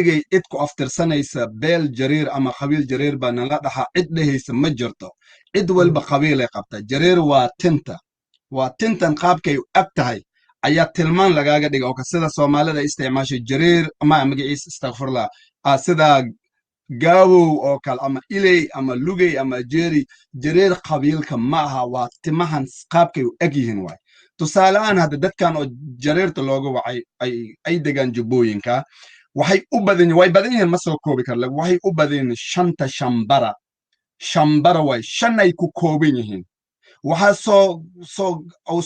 weligay cid ku aftirsanaysa beel jareer ama qabiil jareer baa nala dhaxa cid dhehaysa ma jirto cid walba qabiilay qabta jareer waa tintan qaabkay u ag tahay ayaa tilmaan lagaaga dhiga oo sida soomaalida isticmaashay jareer ama magaciisa istakfurla sida gaawow oo kale ama iley ama lugey ama jeeri jareer qabiilka ma aha waa timahan qaabkay u eg yihiin waay tusaaleaan hadda dadkan oo jareerta looga wacay ay degaan jubbooyinka waxay u badan way badan yihiin ma soo koobi kara waxay u badan yihiin shanta shambara way shan ay ku kooban yihiin waxaa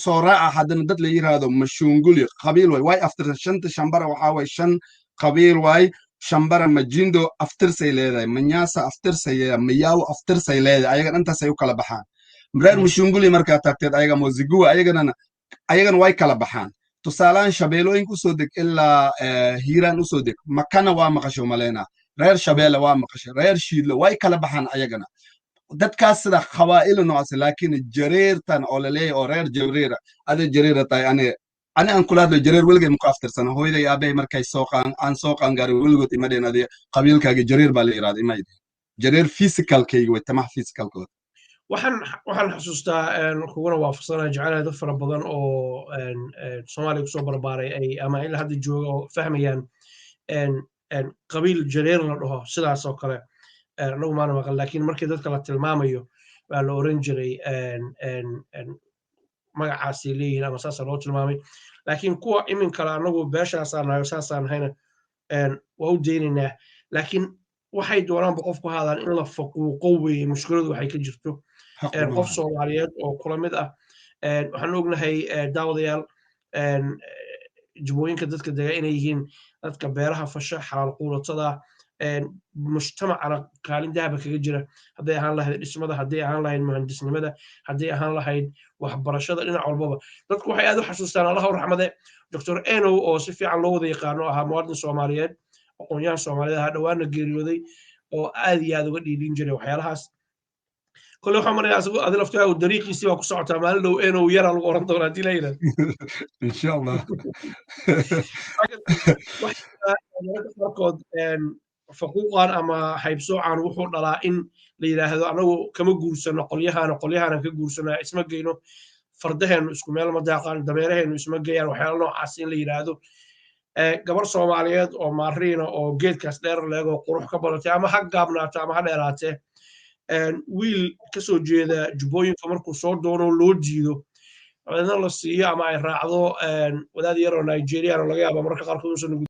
soo raaca haddana dad la yiraahdo mashunguli qabiil way aftirsan shanta shambara waxaa way shan qabiil way shambara majindo aftirsay leedahay manyasa aftirsay leedahay mayawo aftirsay leedahay ayaga dhantaasay u kala baxaan reer mashunguli markaa tagteed ayaga moziguwa ayagana way kala baxaan tusaalaan shabeelooyinka usoo deg ilaa hiiraan usoo deg makana waa maqasho maleyna reer shabeelle waa maqasho reer shiidle way kala baxaan ayagana dadkaas sida qabaa'il noocaas laakiin jareertan oo la leeyahay oo reer jareera ada jareera tahay ani aan kula hadlo jareer weligay muku aftirsana hooyaday aabay markay aan soo qaangaaray weligood ima dheen adi qabiilkaaga jareer baa la yiraahdaa ima idin jareer physicalkayga way tamaha physicalkooda waxaan xasuustaa kuguna waafaqsanaa jecelahay dad fara badan oo soomaaliya kusoo barbaaray ay ama ilaa hadda jooga oo fahmayaan qabiil jareer la dhaho sidaas oo kale anagu maana maqan laakiin markii dadka la tilmaamayo baa la oran jiray magacaasay leeyihiin ama saasa loo tilmaamay laakiin kuwa iminkale anagu beeshaasaan nahay saasaan hayna waa u daynaynaa laakiin waxay doonaanba qofku haadaan in la faquuqo weeye mushkiladu waxay ka jirto qof soomaaliyeed oo kula mid ah waxaan ognahay daawadayaal jubooyinka dadka dega inay yihiin dadka beeraha fasha xalaal quulatada mujtamacana kaalin dahaba kaga jira hadday ahaan lahayd dhismada hadday ahaan lahayd muhandisnimada hadday ahaan lahayd waxbarashada dhinac walbaba dadku waxay aad u xasuustaan allaha u raxmade dr enow oo si fiican loo wada yaqaano ahaa muwaadin soomaaliyeed aqoonyahan soomaaliyeed ahaa dhowaana geeriyooday oo aad iyo aad uga dhiidhin jiray waxyaalahaas kole waxaan marayaa adi laftigaa uu dariiqiisii baa ku socotaa maalin dhow enow yara lagu oran doonaa hadii la yidhahdo insha allah qaarkood faquuqan ama haybsoocan wuxuu dhalaa in la yidhaahdo anagu kama guursano qolyahana ka guursanaa isma geyno fardaheenu isku meel ma daaqaan dameeraheenu isma geeyaan waxyaala noocaas in la yidhaahdo gabar soomaaliyeed oo maariina oo geedkaas dheer leegoo qurux ka badatay ama ha gaabnaato ama ha dheeraatee wiil kasoo jeeda jubbooyinka markuu soo doono loo jiido dabeedna la siiyo ama ay raacdo wadaad yaroo nigerian oo laga yaaba marka qaarkood uusan